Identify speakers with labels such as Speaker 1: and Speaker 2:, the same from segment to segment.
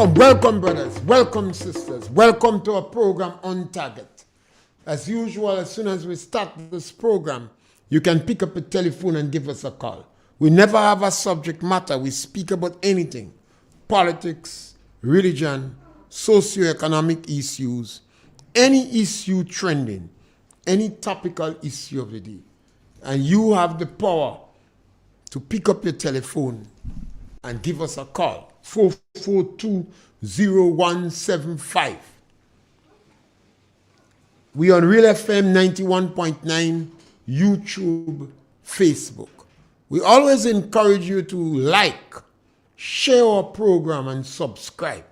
Speaker 1: Welcome, brothers. Welcome, sisters. Welcome to our program On Target. As usual, as soon as we start this program, you can pick up a telephone and give us a call. We never have a subject matter. We speak about anything. Politics, religion, socioeconomic issues, any issue trending, any topical issue of the day. And you have the power to pick up your telephone and give us a call. 442-0175. We on RealFM 91.9, YouTube, Facebook. We always encourage you to like, share our program, and subscribe.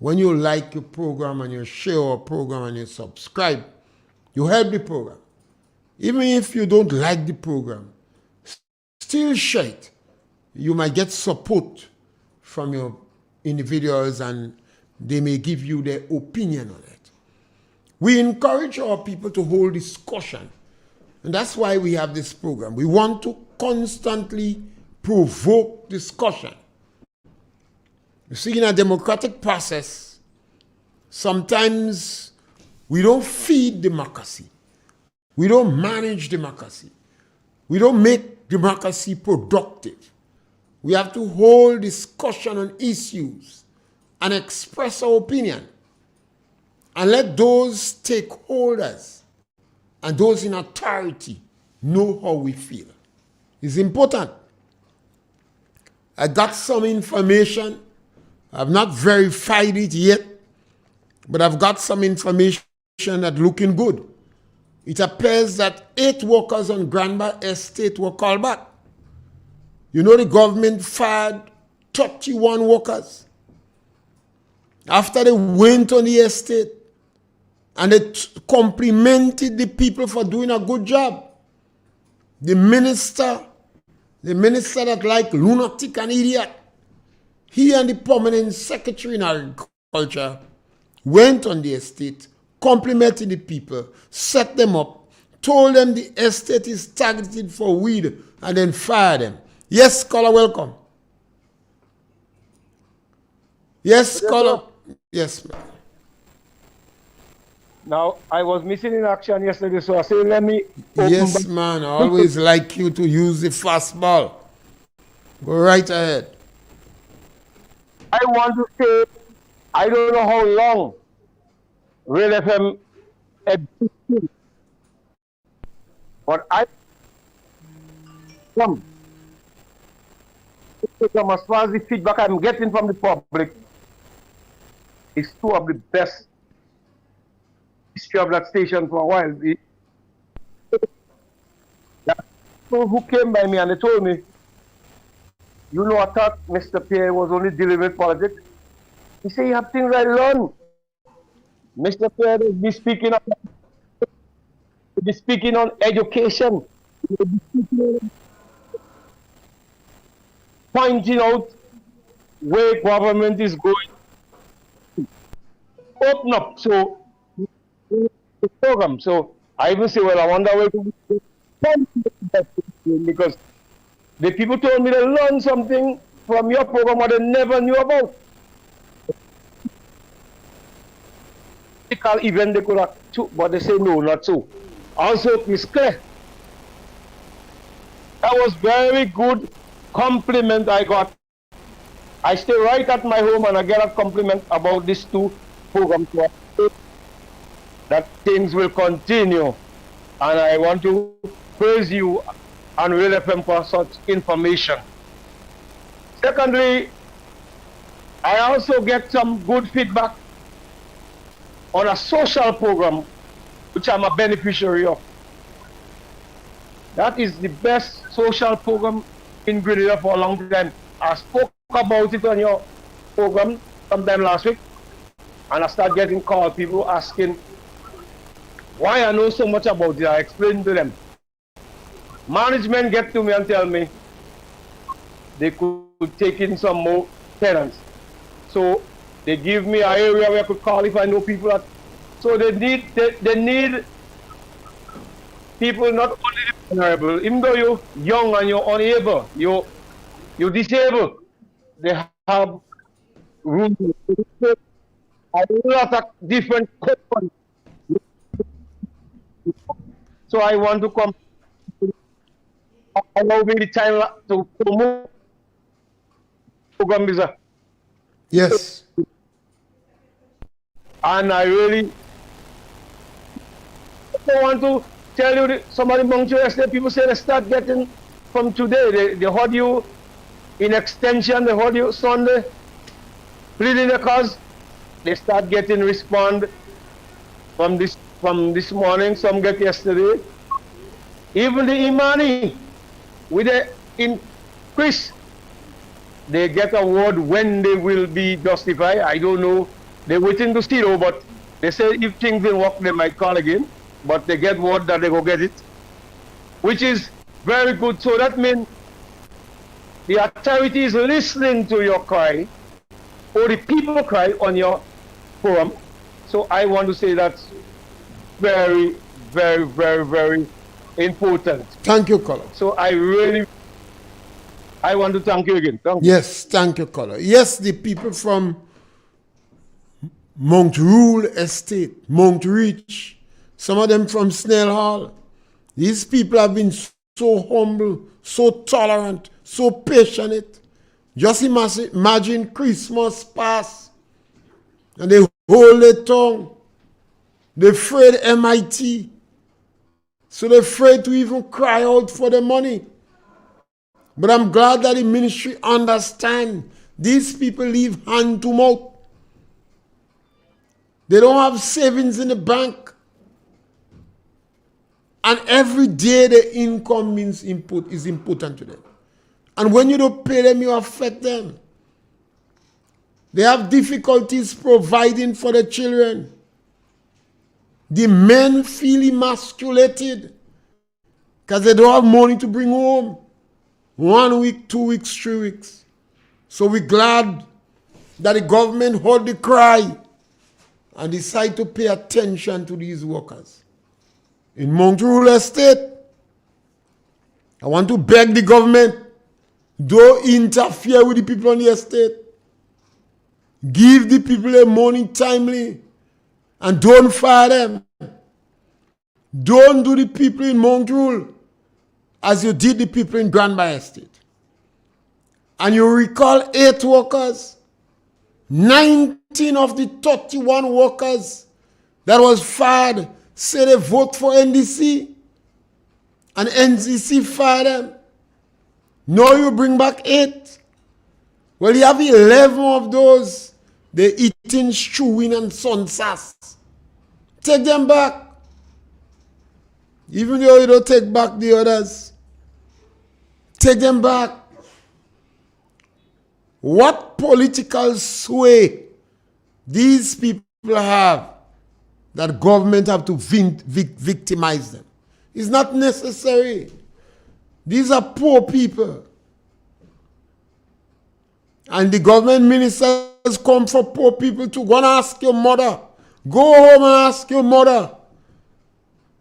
Speaker 1: When you like your program and you share our program and you subscribe, you help the program. Even if you don't like the program, still share it. You might get support from your individuals and they may give you their opinion on it. We encourage our people to hold discussion, and that's why we have this program. We want to constantly provoke discussion. You see, in a democratic process, sometimes we don't feed democracy. We don't manage democracy. We don't make democracy productive. We have to hold discussion on issues and express our opinion and let those stakeholders and those in authority know how we feel. It's important. I got some information. I've not verified it yet, but I've got some information that's looking good. It appears that 8 workers on Grenada estate were called back. You know, the government fired 31 workers after they went on the estate and they complimented the people for doing a good job. The minister that like lunatic and idiot, he and the permanent secretary in agriculture went on the estate, complimented the people, set them up, told them the estate is targeted for weed, and then fired them. Yes, caller, welcome. Yes, caller. Yes, ma'am.
Speaker 2: Now, I was missing in action yesterday, so I said, let me...
Speaker 1: Yes, man. I always like you to use the fastball. Go right ahead.
Speaker 2: I want to say, I don't know how long RealFM existed, but I come. As far as the feedback I'm getting from the public, it's two of the best history of that station for a while. The people who came by me and they told me, you know, I thought Mr. Pierre was only dealing with politics. He said, you have things I learned. Mr. Pierre will be speaking on education. He will be speaking pointing out where government is going. Open up so the program. So I even say, well, I wonder where to because the people told me they learned something from your program what they never knew about. Even they could have, but they say no, not so. Also, Miss Claire, that was very good compliment I got. I stay right at my home and I get a compliment about these two programs. That things will continue, and I want to praise you and RealFM for such information. Secondly, I also get some good feedback on a social program which I'm a beneficiary of. That is the best social program in Grenada for a long time. I spoke about it on your program sometime last week, and I started getting calls, people asking why I know so much about it. I explained to them. Management get to me and tell me they could take in some more tenants. So they give me an area where I could call if I know people. So they need people not only vulnerable, even though you're young and you're unable, you're disabled, they have rule. A lot of different companies. So I want to come. Allow me the time to promote program visa.
Speaker 1: Yes.
Speaker 2: And I really want to tell you that somebody among you yesterday, people say they start getting from today. They heard you in extension, they heard you Sunday, pleading the cause. They start getting respond from this morning, some get yesterday. Even the Imani, with the increase, they get a word when they will be justified. I don't know. They're waiting to see though, but they say if things will work, they might call again. But they get word that they go get it, which is very good. So that means the authority is listening to your cry, or the people cry on your forum. So I want to say that's very, very, very, very important.
Speaker 1: Thank you, Color.
Speaker 2: So I want to thank you again. Thank you.
Speaker 1: Yes, thank you, Color. Yes, the people from Mount Rule Estate, Mount Reach, some of them from Snell Hall. These people have been so humble, so tolerant, so passionate. Just imagine Christmas pass and they hold their tongue. They're afraid MIT. So they're afraid to even cry out for the money. But I'm glad that the ministry understand these people live hand to mouth. They don't have savings in the bank. And every day the income is important to them. And when you don't pay them, you affect them. They have difficulties providing for the children. The men feel emasculated because they don't have money to bring home. 1 week, 2 weeks, 3 weeks. So we're glad that the government heard the cry and decide to pay attention to these workers. In Mount Rule Estate, I want to beg the government, don't interfere with the people on the estate. Give the people their money timely and don't fire them. Don't do the people in Mount Rule as you did the people in Grand Bay Estate. And you recall 8 workers, 19 of the 31 workers that was fired say they vote for NDC and NDC fired them. Now you bring back 8. Well, you have 11 of those. They eating stewing and sunsas. Take them back. Even though you don't take back the others. Take them back. What political sway these people have that government have to victimize them? It's not necessary. These are poor people. And the government ministers come for poor people to go and ask your mother. Go home and ask your mother.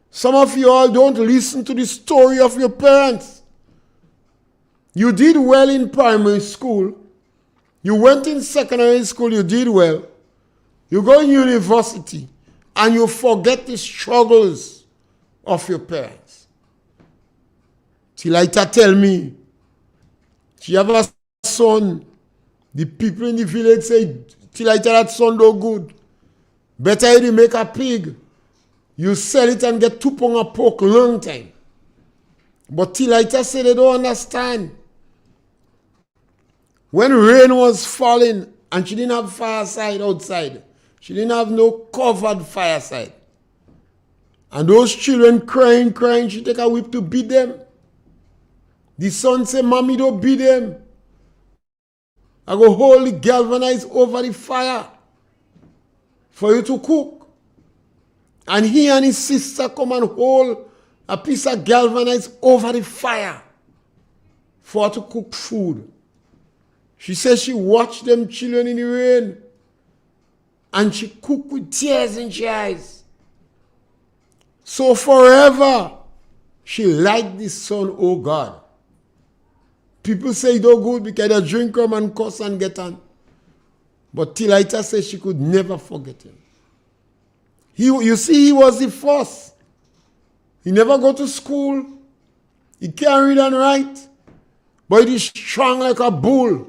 Speaker 1: Some of you all don't listen to the story of your parents. You did well in primary school. You went in secondary school, you did well. You go in university and you forget the struggles of your parents. Tilaita tell me, she have a son. The people in the village say, Tilaita, that son do good. Better you make a pig. You sell it and get 2 pounds of pork long time. But Tilaita say they don't understand. When rain was falling and she didn't have fireside outside, she didn't have no covered fireside. And those children crying, she take a whip to beat them. The son say, Mommy, don't beat them. I go hold the galvanized over the fire for you to cook. And he and his sister come and hold a piece of galvanized over the fire for her to cook food. She says she watched them children in the rain and she cooked with tears in her eyes. So forever, she liked this son, oh God. People say it's no good because they drink rum and cuss and get on. But Tilita said she could never forget him. You see, he was the first. He never go to school. He can't read and write. But he's strong like a bull.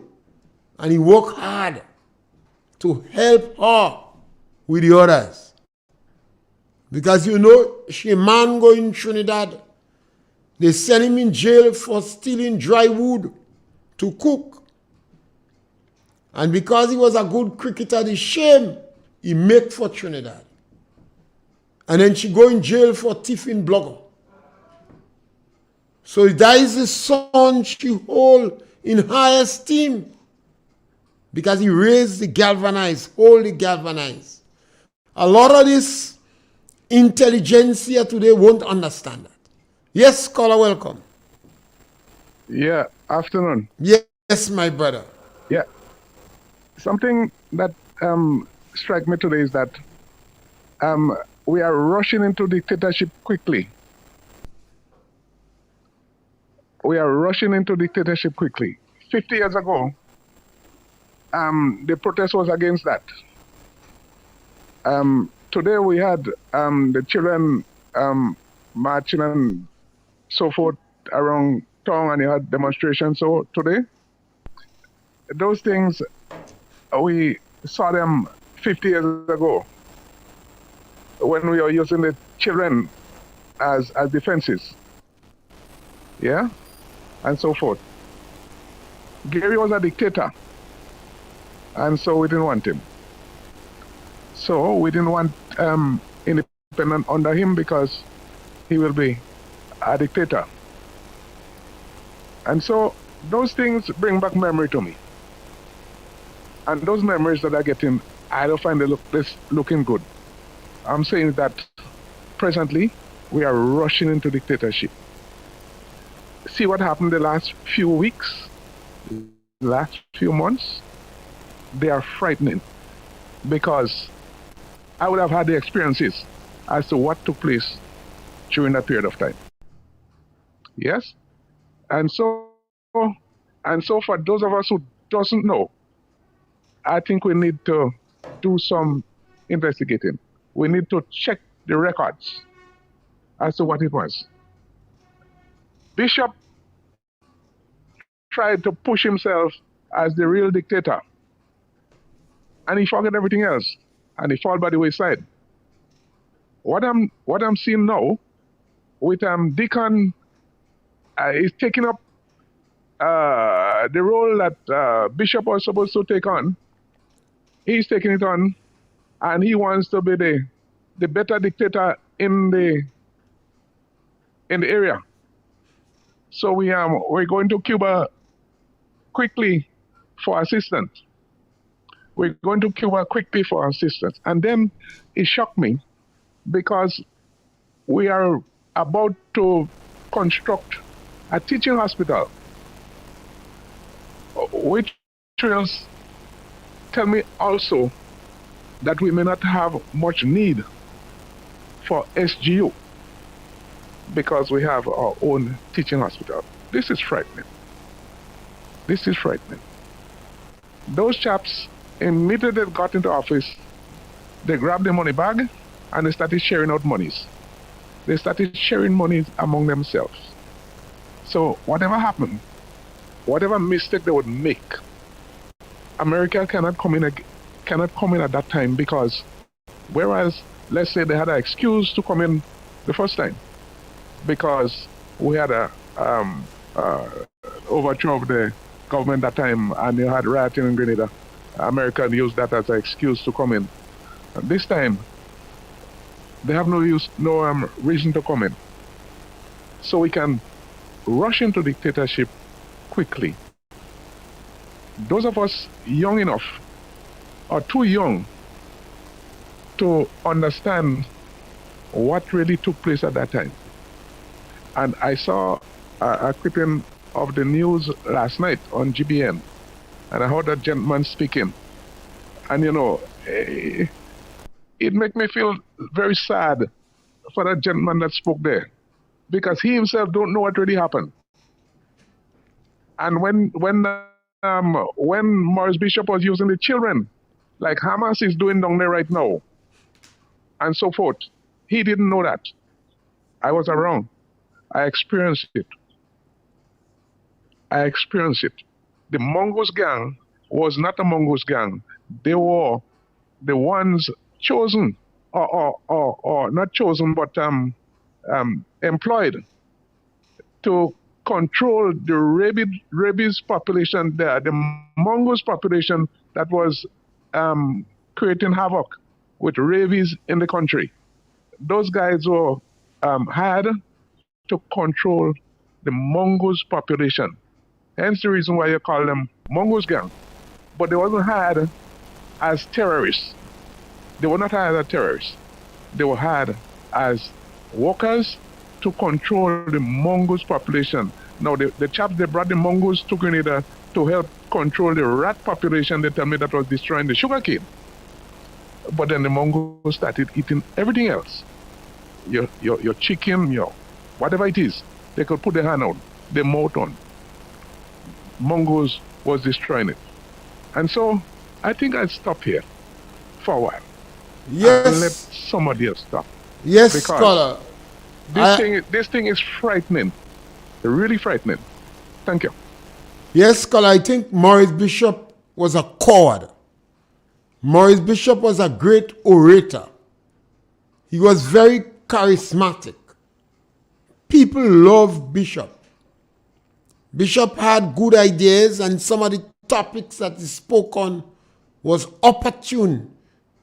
Speaker 1: And he worked hard to help her with the others. Because you know, she man go in Trinidad. They send him in jail for stealing dry wood to cook. And because he was a good cricketer, the shame he make for Trinidad. And then she go in jail for thieving blogger. So that is the son she hold in high esteem. Because he raised the galvanized, hold the galvanized. A lot of this intelligentsia today won't understand that. Yes, caller, welcome.
Speaker 3: Yeah, afternoon.
Speaker 1: Yes, my brother.
Speaker 3: Yeah. Something that struck me today is that we are rushing into dictatorship quickly. We are rushing into dictatorship quickly. 50 years ago, the protest was against that. Today we had the children marching and so forth around town, and you had demonstrations. So today, those things, we saw them 50 years ago when we were using the children as defenses. Yeah? And so forth. Gary was a dictator. And so we didn't want him. So we didn't want independent under him because he will be a dictator. And so those things bring back memory to me. And those memories that are getting, I don't find this looking good. I'm saying that presently we are rushing into dictatorship. See what happened the last few weeks, last few months? They are frightening because I would have had the experiences as to what took place during that period of time. Yes? And so for those of us who doesn't know, I think we need to do some investigating. We need to check the records as to what it was. Bishop tried to push himself as the real dictator, and he forgot everything else, and he fell by the wayside. What I'm seeing now with Deacon is taking up the role that Bishop was supposed to take on. He's taking it on, and he wants to be the better dictator in the area. So we're going to Cuba quickly for assistance. We're going to Cuba quickly for assistance. And then it shocked me because we are about to construct a teaching hospital, which will tell me also that we may not have much need for SGU because we have our own teaching hospital. This is frightening. This is frightening. Those chaps, immediately they got into office, they grabbed the money bag and they started sharing out monies. They started sharing money among themselves. So whatever happened, whatever mistake they would make, America cannot come in at that time because whereas, let's say they had an excuse to come in the first time because we had a overthrow of the government that time and you had rioting in Grenada, America used that as an excuse to come in. And this time, they have no reason to come in. So we can rush into dictatorship quickly. Those of us young enough or too young to understand what really took place at that time. And I saw a clipping of the news last night on GBN, and I heard that gentleman speaking. And it made me feel very sad for that gentleman that spoke there, because he himself don't know what really happened. And when Morris Bishop was using the children like Hamas is doing down there right now, and so forth. He didn't know that. I was around. I experienced it. The Mongoose gang was not a Mongoose gang. They were the ones chosen, or not chosen, but employed to control the rabies population there, the mongoose population that was creating havoc with rabies in the country. Those guys were hired to control the mongoose population. Hence the reason why you call them mongoose gang. But they wasn't hired as terrorists. They were not hired as terrorists. They were hired as workers to control the mongoose population. Now, the chaps, they brought the mongoose to Grenada to help control the rat population. They tell me that was destroying the sugarcane. But then the mongoose started eating everything else. Your chicken, your whatever it is, they could put their hand on, their mouth on. Mongoose was destroying it. And so I think I'd stop here for a while.
Speaker 1: Yes.
Speaker 3: And let somebody else stop.
Speaker 1: Yes,
Speaker 3: because
Speaker 1: scholar.
Speaker 3: This thing is frightening. Really frightening. Thank you.
Speaker 1: Yes, scholar. I think Maurice Bishop was a coward. Maurice Bishop was a great orator. He was very charismatic. People loved Bishop. Bishop had good ideas, and some of the topics that he spoke on was opportune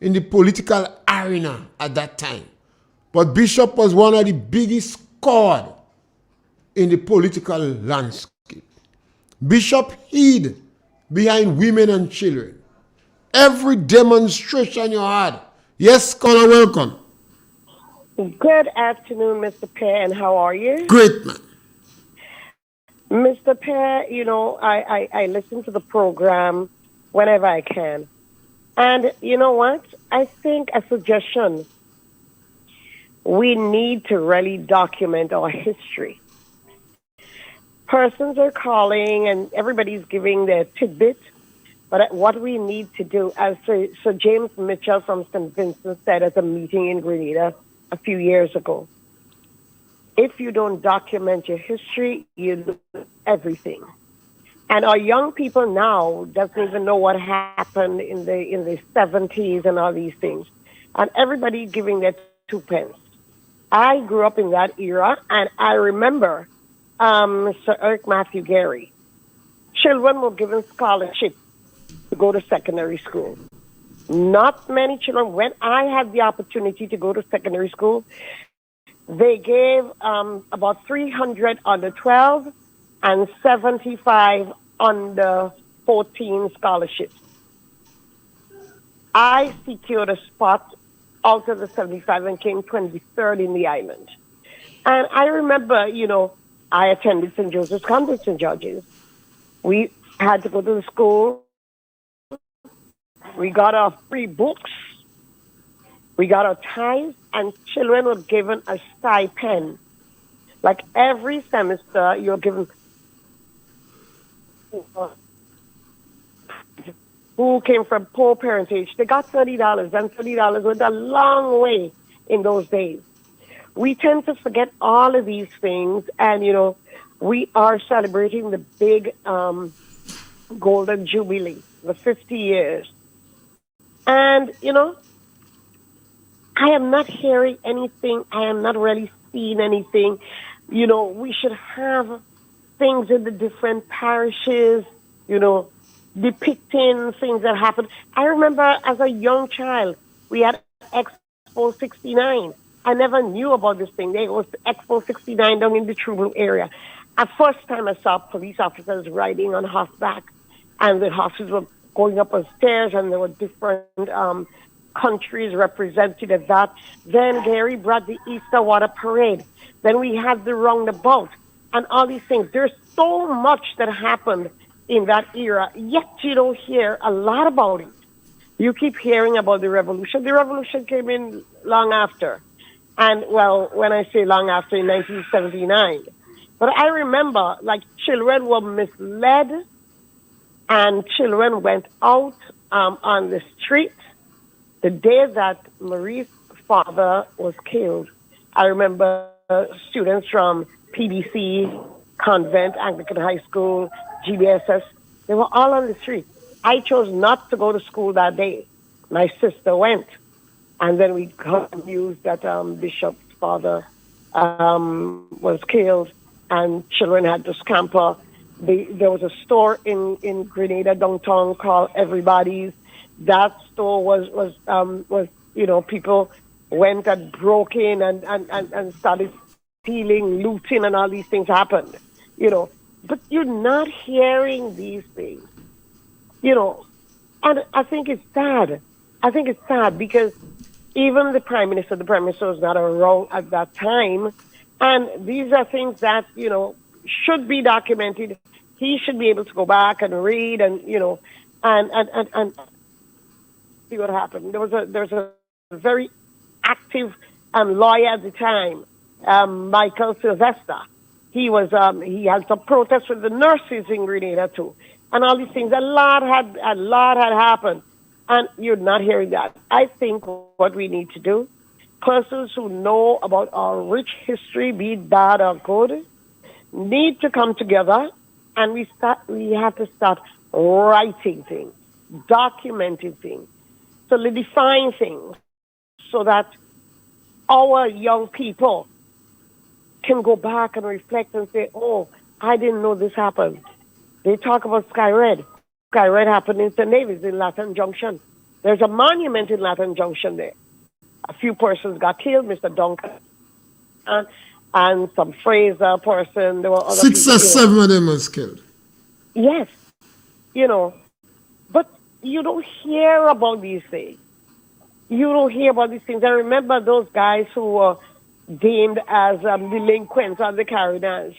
Speaker 1: in the political arena at that time. But Bishop was one of the biggest cowards in the political landscape. Bishop hid behind women and children. Every demonstration you had. Yes, scholar, welcome.
Speaker 4: Good afternoon, Mr. Pierre, and how are you?
Speaker 1: Great, man.
Speaker 4: Mr. Pierre, I listen to the program whenever I can. And you know what? I think a suggestion, we need to really document our history. Persons are calling and everybody's giving their tidbit, but what we need to do, as Sir James Mitchell from St. Vincent said at a meeting in Grenada a few years ago, if you don't document your history, you lose everything. And our young people now doesn't even know what happened in the 70s and all these things. And everybody giving their 2 pence. I grew up in that era, and I remember Sir Eric Matthew Gary. Children were given scholarships to go to secondary school. Not many children. When I had the opportunity to go to secondary school, they gave about 300 under 12 and 75 under 14 scholarships. I secured a spot out of the 75 and came 23rd in the island. And I remember, I attended St. Joseph's Convent, St. George's. We had to go to the school. We got our free books. We got our ties, and children were given a stipend. Like every semester, you're given who came from poor parentage. They got $30, and $30 went a long way in those days. We tend to forget all of these things, and we are celebrating the big golden jubilee, the 50 years. And I am not hearing anything. I am not really seeing anything. We should have things in the different parishes, depicting things that happened. I remember as a young child, we had Expo 69. I never knew about this thing. There was Expo 69 down in the True Blue area. At first time I saw police officers riding on horseback, and the horses were going up on stairs, and there were different countries represented at that. Then Gary brought the Easter Water Parade. Then we had the roundabout and all these things. There's so much that happened in that era, yet you don't hear a lot about it. You keep hearing about the revolution. The revolution came in long after. And, well, when I say long after, in 1979. But I remember, children were misled, and children went out on the street the day that Marie's father was killed. I remember students from PBC, Convent, Anglican High School, GBSS, they were all on the street. I chose not to go to school that day. My sister went. And then we got news that Bishop's father was killed and children had to scamper. There was a store in Grenada downtown called Everybody's. That store was people went and broke in and started stealing, looting, and all these things happened. But you're not hearing these things. And I think it's sad. Because even the Prime Minister was not around at that time. And these are things that, should be documented. He should be able to go back and read and see what happened. There's a very active lawyer at the time, Michael Sylvester. He had some protests with the nurses in Grenada too. And all these things. A lot had happened. And you're not hearing that. I think what we need to do, persons who know about our rich history, be it bad or good, need to come together and we have to start writing things, documenting things, solidifying things so that our young people can go back and reflect and say, oh, I didn't know this happened. They talk about Sky Red. Sky Red happened in St. David's in Latin Junction. There's a monument in Latin Junction there. A few persons got killed, Mr. Duncan and some Fraser person. There were other
Speaker 1: 6 or 7 of them was killed.
Speaker 4: Yes. But you don't hear about these things. I remember those guys who were deemed as delinquents on the carriage.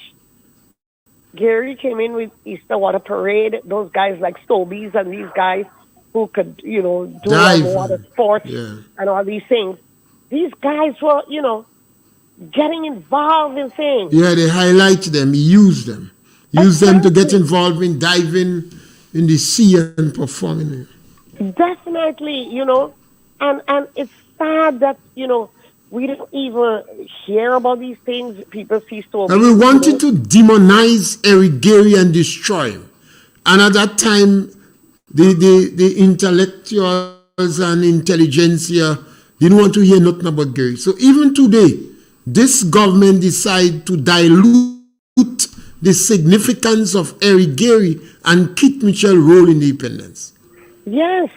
Speaker 4: Gary came in with Easter Water Parade. Those guys like Stobies and these guys who could, do water sports and all these things. These guys were, getting involved in things.
Speaker 1: Yeah, they highlight them, use them. Use them to get involved in diving in the sea and performing.
Speaker 4: Definitely, and it's sad that, we don't even hear about these things. People see so.
Speaker 1: And we wanted to demonize Eric Gary and destroy him. And at that time, the intellectuals and intelligentsia didn't want to hear nothing about Gary. So even today, this government decided to dilute the significance of Eric Gary and Kit Mitchell's role in the independence.
Speaker 4: Yes,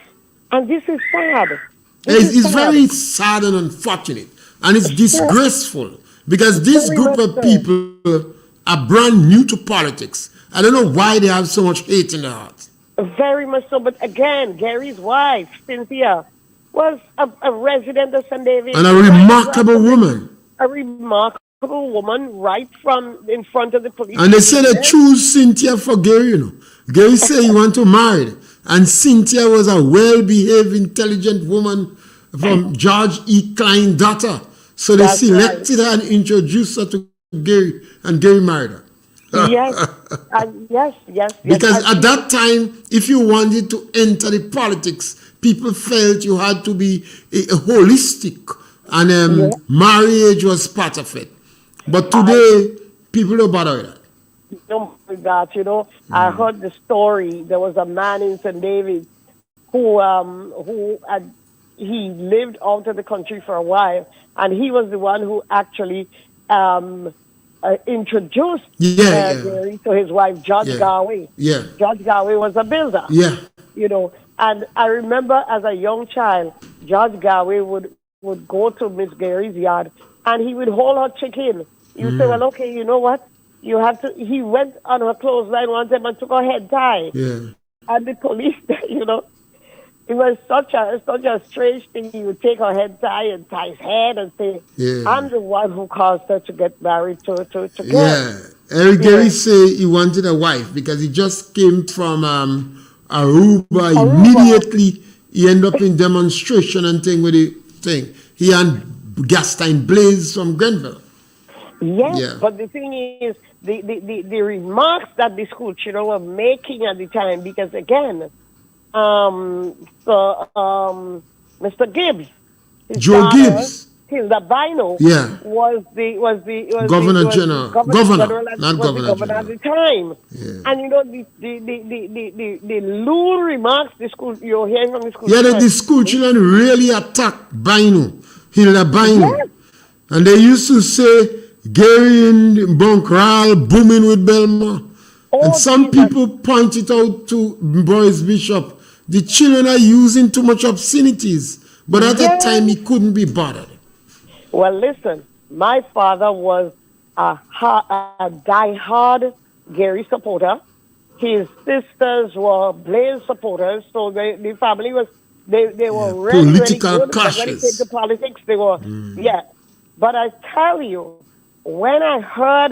Speaker 4: and this is sad.
Speaker 1: It's very sad and unfortunate. And it's disgraceful because this group of people are brand new to politics. I don't know why they have so much hate in their hearts.
Speaker 4: Very much so. But again, Gary's wife, Cynthia, was a resident of St. David's.
Speaker 1: And a remarkable woman.
Speaker 4: A remarkable woman right from in front of the police.
Speaker 1: And they said they choose Cynthia for Gary, Gary said he want to marry her. And Cynthia was a well-behaved, intelligent woman from George E. Klein's daughter. So they selected her and introduced her to Gary, and Gary married her.
Speaker 4: Yes.
Speaker 1: Because at that time, if you wanted to enter the politics, people felt you had to be a holistic, and marriage was part of it. But today, people don't bother with that.
Speaker 4: Don't that, I heard the story. There was a man in St. David who he lived out of the country for a while, and he was the one who actually introduced Gary to his wife, Judge Garway.
Speaker 1: Yeah.
Speaker 4: Judge Garway was a builder.
Speaker 1: Yeah.
Speaker 4: And I remember as a young child, Judge Garway would go to Miss Gary's yard, and he would hold her chicken. You say, well, okay, you know what? You have to. He went on her clothesline one time and took her head tie.
Speaker 1: Yeah.
Speaker 4: And the police, it was such a strange thing. He would take her head tie and tie his head and say, I'm the one who caused her to get married to Gary.
Speaker 1: Yeah. Eric Gary say he wanted a wife because he just came from Aruba. Immediately he ended up in demonstration and thing with the thing. He and Gastine Blaze from Grenville.
Speaker 4: Yes, but the thing is, the remarks that the school children were making at the time, because again, Mr. Gibbs, his
Speaker 1: Joe
Speaker 4: daughter,
Speaker 1: Gibbs.
Speaker 4: Hilda Bino,
Speaker 1: Yeah.
Speaker 4: was the
Speaker 1: Governor
Speaker 4: was the
Speaker 1: General.
Speaker 4: governor,
Speaker 1: Not
Speaker 4: was the
Speaker 1: Governor
Speaker 4: governor
Speaker 1: General.
Speaker 4: at the time.
Speaker 1: Yeah.
Speaker 4: And you know the lewd remarks the school you're hearing from the school.
Speaker 1: Yeah,
Speaker 4: children.
Speaker 1: the school children really attacked Bino, Hilda Bino.
Speaker 4: Yes.
Speaker 1: And they used to say, Gary in Bunkral booming with Belma.
Speaker 4: Oh,
Speaker 1: And some
Speaker 4: Jesus.
Speaker 1: people pointed out to Boris Bishop, the children are using too much obscenities. But at that time, he couldn't be bothered.
Speaker 4: Well, listen, my father was a die-hard Gary supporter. His sisters were Blaze supporters, so the family was they were really
Speaker 1: Political
Speaker 4: really good. But when it
Speaker 1: clashes.
Speaker 4: came to politics, they were yeah. But I tell you, when I heard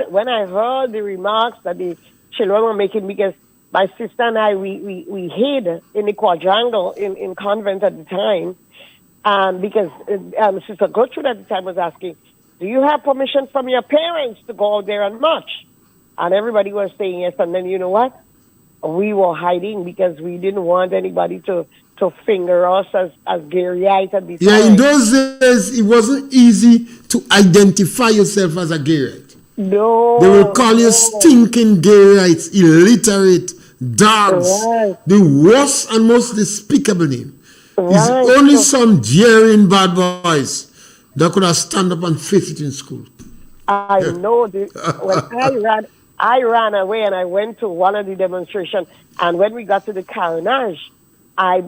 Speaker 4: the remarks that the children were making, because my sister and I we hid in the quadrangle in convent at the time. Because Sister Gertrude at the time was asking, do you have permission from your parents to go out there and march? And everybody was saying yes. And then you know what? We were hiding because we didn't want anybody to finger us as Garyite at the time.
Speaker 1: Yeah, in those days, it wasn't easy to identify yourself as a Garyite.
Speaker 4: No.
Speaker 1: They will call you stinking Garyites, illiterate, dogs.
Speaker 4: Right.
Speaker 1: The worst and most despicable name. It's
Speaker 4: Right.
Speaker 1: only some jeering bad boys that could have stand up and face it in school.
Speaker 4: I know. When I ran away and I went to one of the demonstrations. And when we got to the carnage, I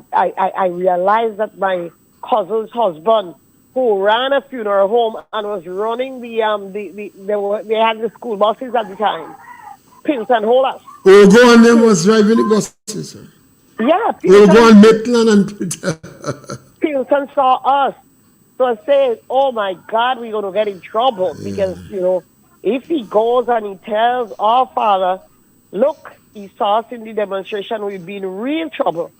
Speaker 4: realized that my cousin's husband, who ran a funeral home and was running they had the school buses at the time, pins and holders.
Speaker 1: Ogo and them was driving the buses. Sir.
Speaker 4: Yeah,
Speaker 1: Ogo and Maitland and
Speaker 4: Pilson saw us. So I said, oh my God, we're going to get in trouble because, you know, if he goes and he tells our father, look, he saw us in the demonstration, we'd be in real trouble.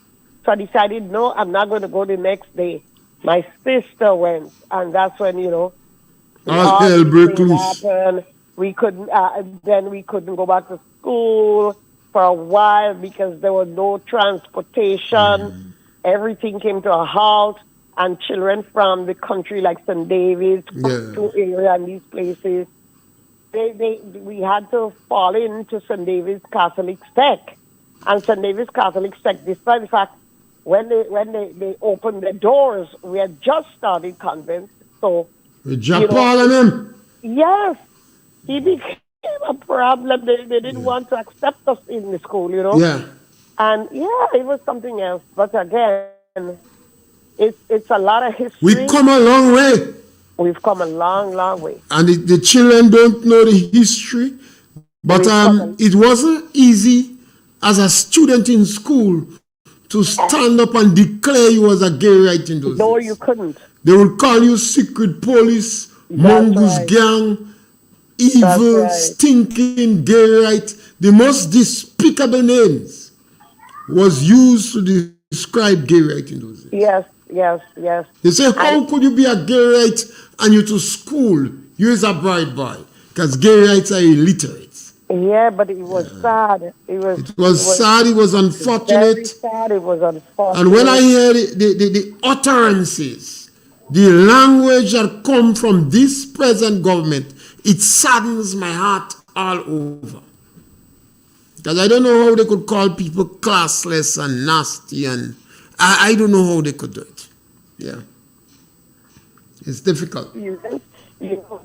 Speaker 4: So I decided, no, I'm not going to go the next day. My sister went, and that's when, you know,
Speaker 1: all hell broke loose.
Speaker 4: happened. We couldn't, then we couldn't go back to school for a while because there was no transportation. Everything came to a halt, and children from the country like St. David's, to area and these places, we had to fall into St. David's Catholic sect. And St. David's Catholic sect, despite the fact when they opened the doors, we had just started convent. So, yes, he became a problem. They didn't want to accept us in the school, you know.
Speaker 1: Yeah.
Speaker 4: And yeah, it was something else. But again, it's a lot of history.
Speaker 1: We've come a long way.
Speaker 4: We've come a long, long way.
Speaker 1: And the children don't know the history. But it wasn't easy as a student in school to stand up and declare you was a Garyite in those days.
Speaker 4: No, you couldn't.
Speaker 1: They would call you secret police, mongoose gang, evil, stinking Garyite. The most despicable names was used to describe Garyite in those days.
Speaker 4: Yes.
Speaker 1: They say, how could you be a Garyite and you to school? You is a bright boy. Because Garyites are illiterate.
Speaker 4: Yeah, but it was sad. It was
Speaker 1: sad. It was unfortunate.
Speaker 4: Very sad. It was unfortunate.
Speaker 1: And when I hear the utterances, the language that come from this present government, it saddens my heart all over. Because I don't know how they could call people classless and nasty, and I don't know how they could do it. Yeah. It's difficult.
Speaker 4: You know,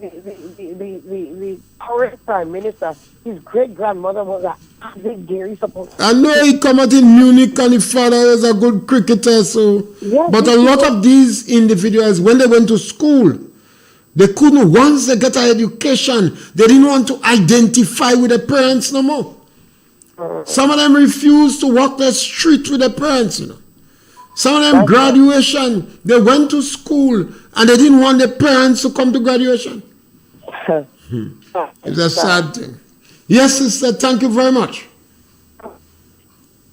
Speaker 4: the current prime minister, his great-grandmother was a big Gary supporter.
Speaker 1: I know he come out in Munich and his father was a good cricketer, so.
Speaker 4: Yeah,
Speaker 1: but a lot of these individuals, when they went to school, they couldn't, once they get an education, they didn't want to identify with their parents no more. Some of them refused to walk the street with their parents, you know. Some of them graduation, they went to school and they didn't want their parents to come to graduation. It's a sad thing. Yes, sister, thank you very much.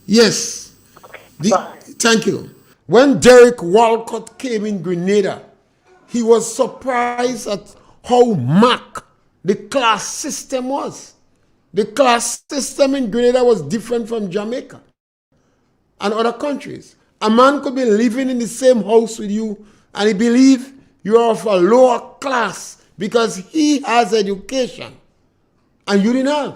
Speaker 1: Yes. Thank you. When Derek Walcott came in Grenada, he was surprised at how marked the class system was. The class system in Grenada was different from Jamaica. and other countries. A man could be living in the same house with you and he believe you are of a lower class because he has education and you didn't have.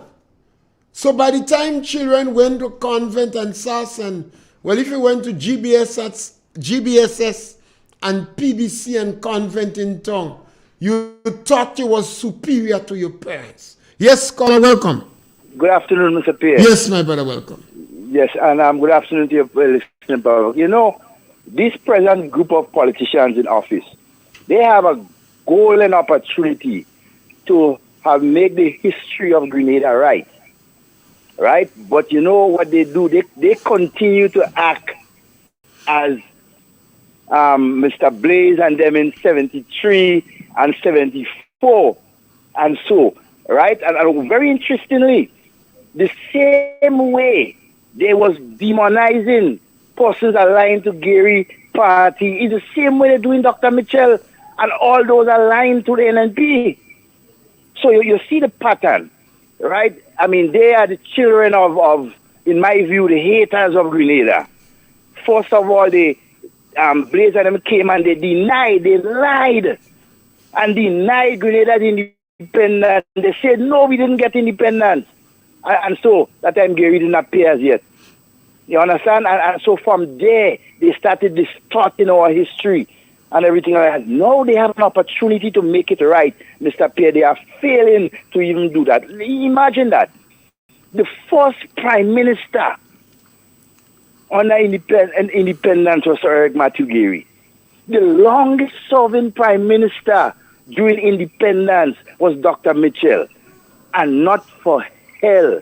Speaker 1: So by the time children went to convent and SAS and, well, if you went to GBSS and PBC and convent in town, you thought you was superior to your parents. Yes, caller, welcome.
Speaker 5: Good afternoon, Mr. Pierre.
Speaker 1: Yes, my brother, welcome.
Speaker 5: Yes, and good afternoon to your listening public. You know, this present group of politicians in office, they have a golden opportunity to have made the history of Grenada right. Right? But you know what they do? They continue to act as Mr. Blaze and them in 73 and 74 and so, right? And very interestingly, the same way they was demonizing persons aligned to Gary party is the same way they're doing Dr. Mitchell and all those aligned to the NNP. So you see the pattern, right? I mean, they are the children of, in my view, the haters of Grenada. First of all, they Blaze and them came and they lied and denied Grenada's independence. They said, no, we didn't get independence. And so that time Gary didn't appear as yet. You understand? And so from there, they started distorting our history and everything like that. Now they have an opportunity to make it right, Mr. Pierre. They are failing to even do that. Imagine that. The first prime minister under independence was Sir Eric Matthew Gary. The longest serving prime minister during independence was Dr. Mitchell. And not for hell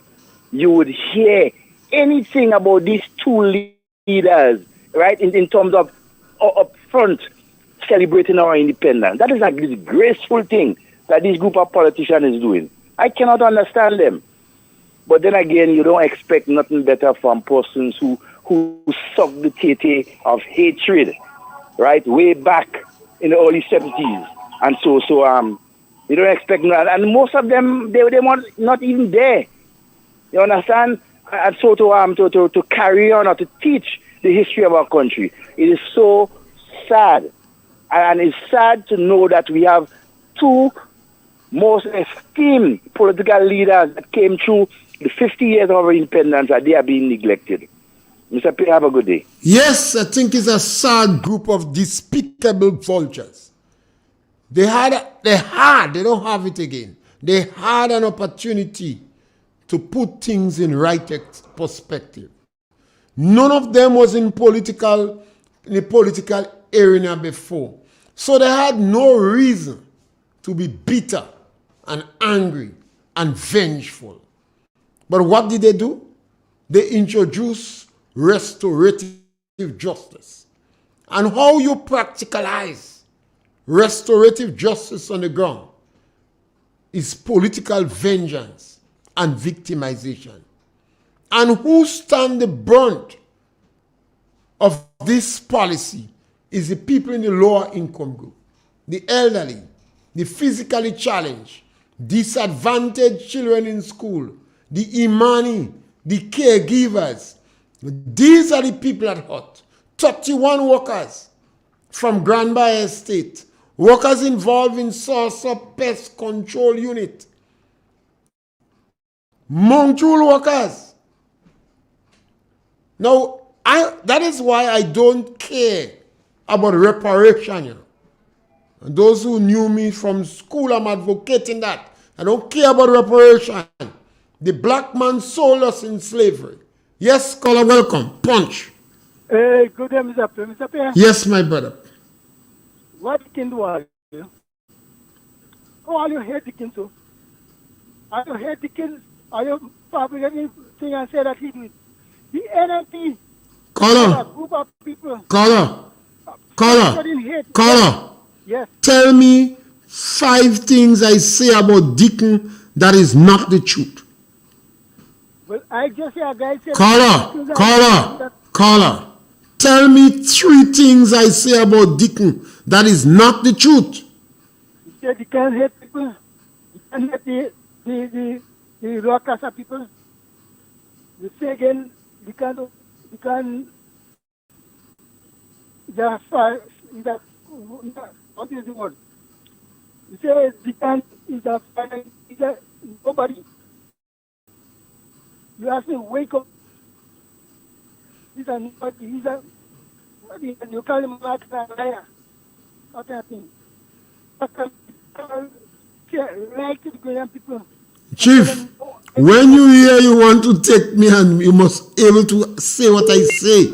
Speaker 5: you would hear anything about these two leaders, right, in terms of up front celebrating our independence. That is a disgraceful thing that this group of politicians is doing. I cannot understand them. But then again, you don't expect nothing better from persons who suck the tete of hatred, right, way back in the early 70s. And so you don't expect that. And most of them, they were not even there. You understand? And so to carry on or to teach the history of our country, it is so sad. And it's sad to know that we have two most esteemed political leaders that came through the 50 years of our independence, and they are being neglected. Mr. Pierre, have a good day.
Speaker 1: Yes, I think it's a sad group of despicable vultures. They don't have it again. They had an opportunity to put things in right perspective. None of them was in the political arena before. So they had no reason to be bitter and angry and vengeful. But what did they do? They introduced restorative justice. And how you practicalize restorative justice on the ground is political vengeance and victimization. And who stand the brunt of this policy is the people in the lower income group, the elderly, the physically challenged, disadvantaged children in school, the Imani, the caregivers. These are the people at heart. 31 workers from Grenada Estate, workers involved in source of pest control unit, Montrul workers. Now, that is why I don't care about reparation. You know. And those who knew me from school, I'm advocating that. I don't care about reparation. The black man sold us in slavery. Yes, caller, welcome. Punch.
Speaker 6: Hey, good day, Mr. Pierre. Mr. Pierre.
Speaker 1: Yes, my brother.
Speaker 6: What can do are you? How are you hating so? Are you hating? Are you probably anything and say that he did? The NLP.
Speaker 1: Caller.
Speaker 6: Group of people.
Speaker 1: Caller.
Speaker 6: Yes.
Speaker 1: Tell me 5 things I say about Deacon that is not the truth.
Speaker 6: Well, I just say a guy said...
Speaker 1: Caller. Tell me 3 things I say about Deacon that is not the truth.
Speaker 6: He said he can't hate people. He can't hate the low class people. You say again, you can't what is the word? You say Deacon is a fire, nobody. You have to wake up. He's a nobody. You call him a liar. That kind of thing. Like the Grenadian people.
Speaker 1: Chief, when you hear you want to take me and you must able to say what I say.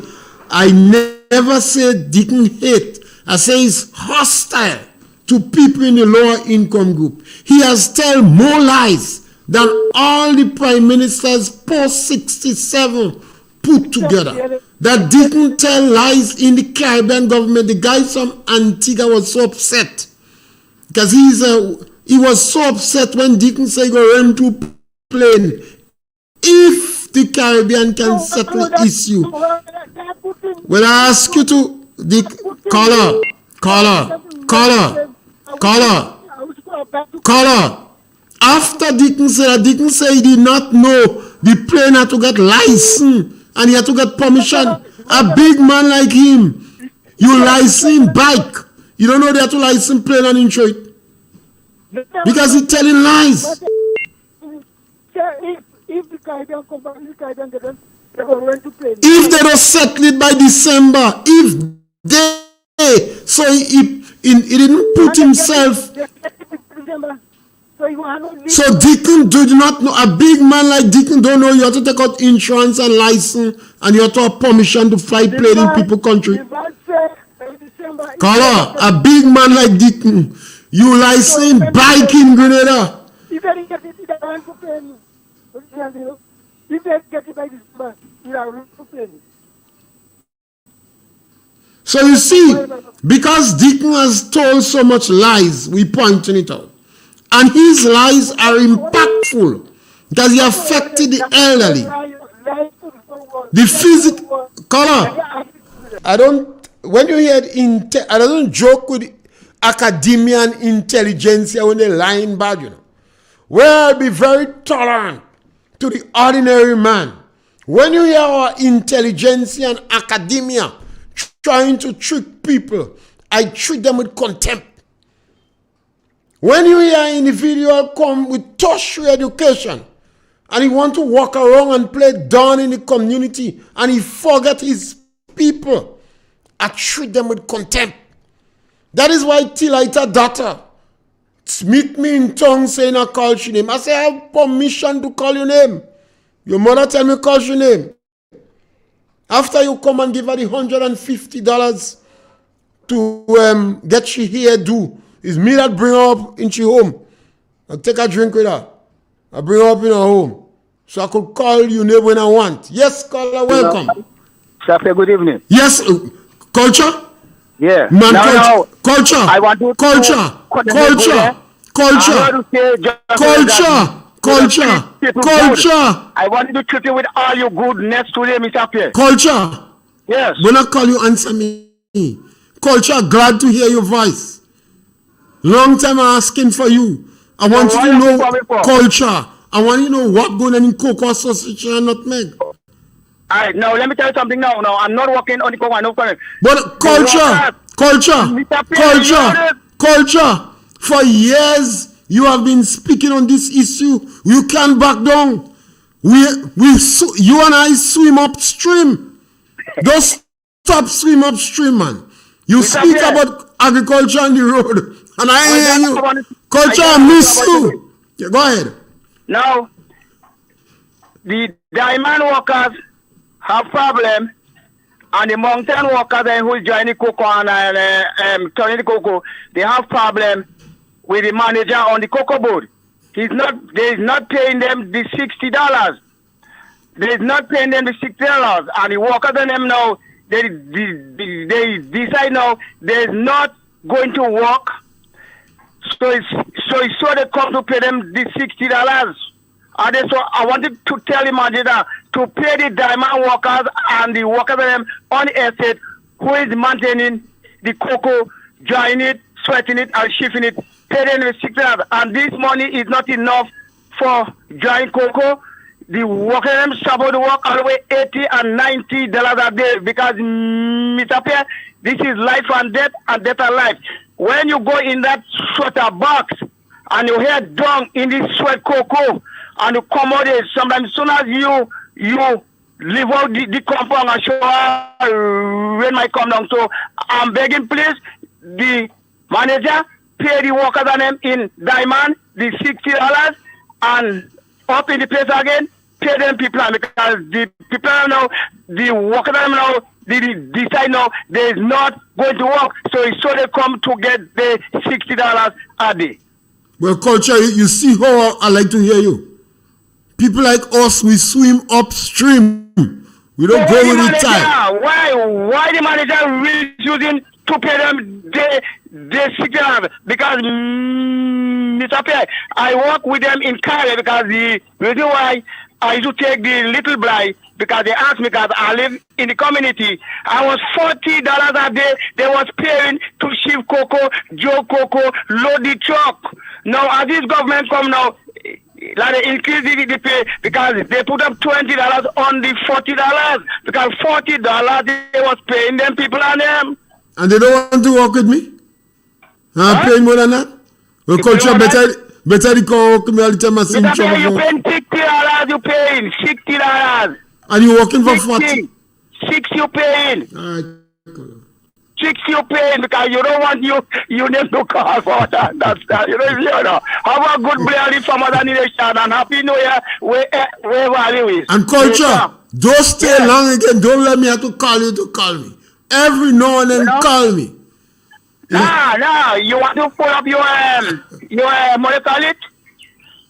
Speaker 1: I never say Deacon hate. I say he's hostile to people in the lower income group. He has told more lies than all the prime ministers post 67 put together. That Deacon tell lies in the Caribbean government. The guy from Antigua was so upset because he was so upset when Deacon said he go rent to plane. If the Caribbean can settle the issue, when I ask you to the caller. After Deacon said he did not know the plane had to get license and he had to get permission. A big man like him, you license bike. You don't know they have to license plane and insure it. Because he's telling lies.
Speaker 6: If the Caribbean company, they will rent to plane.
Speaker 1: If they don't settle it by December, so he didn't put himself. So Deacon did not know. A big man like Deacon don't know you have to take out insurance and license and you have to have permission to fly plane in people's country. Caller, a big man like Deacon, you license bike in Grenada.
Speaker 6: If they get it, they rent to plane. If they get it by December, they are rent to plane.
Speaker 1: So you see, because Deacon has told so much lies, we pointing it out. And his lies are impactful because he affected the elderly. The physical color. When you hear I don't joke with academia and intelligentsia when they lying bad, you know. Well, I'll be very tolerant to the ordinary man. When you hear our intelligentsia and academia trying to trick people, I treat them with contempt. When you hear an individual come with tertiary education and he want to walk around and play down in the community and he forget his people, I treat them with contempt. That is why till I tell daughter, meet me in tongue saying I call your name. I say I have permission to call your name. Your mother tell me call your name. After you come and give her the $150 to get she hair do, it's me that bring her up in she home. I take a drink with her. I bring her up in her home. So I could call you name when I want. Yes, caller, welcome.
Speaker 5: Sir, good evening.
Speaker 1: Yes, culture?
Speaker 5: Yeah.
Speaker 1: Man,
Speaker 5: now,
Speaker 1: culture.
Speaker 5: I want to
Speaker 1: culture.
Speaker 5: I want to treat you with all your goodness today, Mr. Pierre.
Speaker 1: Culture.
Speaker 5: Yes.
Speaker 1: When I call you, answer me. Culture, glad to hear your voice. Long time I'm asking for you. I want you to know culture. I want you to know what going on in Cocoa Association and Nutmeg.
Speaker 5: All right, now let me tell you something now. Now I'm not working on the Cocoa, no problem.
Speaker 1: But culture. For years you have been speaking on this issue. You can't back down. You and I swim upstream. Don't stop swim upstream, man. You speak about agriculture on the road, and I hear you. Culture, I miss you. Yeah, go ahead.
Speaker 5: Now, the diamond workers have problem, and the mountain workers who join the cocoa and turning the cocoa, they have problem with the manager on the cocoa board. They is not paying them the $60. They is not paying them the $60, and the workers and them now. They decide now they're not going to work, so they come to pay them the $60. And so I wanted to tell the manager to pay the diamond workers and the workers on the estate who is maintaining the cocoa, drying it, sweating it, and shipping it, pay them the $60. And this money is not enough for drying cocoa.
Speaker 2: the worker them supposed to work all the way $80 and $90 a day because Mr. Pierre, this is life and death and life. When you go in that sweater box and you hear dung in this sweat cocoa and you come out there, sometimes as soon as you leave out the compound and show rain might come down. So I'm begging please the manager pay the workers and them in diamond the $60 and up in the place again, pay them people because the people now, the workers now, they decide now they're not going to work, so it's so they come to get the $60 a day.
Speaker 1: Well, culture, you see how I like to hear you. People like us, we swim upstream. We don't go with the tide.
Speaker 2: Why the manager refusing to pay them the $60? Because Mr. Pierre, I work with them in Cali because the reason why I used to take the little bribe because they asked me because I live in the community. I was $40 a day. They was paying to ship cocoa, Joe cocoa, load the truck. Now as this government come now, like they increase the pay because they put up $20 on the $40 because $40 they was paying them people on them.
Speaker 1: And they don't want to work with me? I'm paying more than that? Well, culture better they come work with me all the time.
Speaker 2: You paying $60, you paying $60.
Speaker 1: And you working for 40?
Speaker 2: 6 you paying.
Speaker 1: Alright.
Speaker 2: 6 you paying because you don't want you need to call for that. That's that. You know. Have a good blessing from other nation and happy new year wherever you is.
Speaker 1: And culture, don't stay long again. Don't let me have to call you to call me. Every now and then call me.
Speaker 2: No, you want to pull up your what do you call it?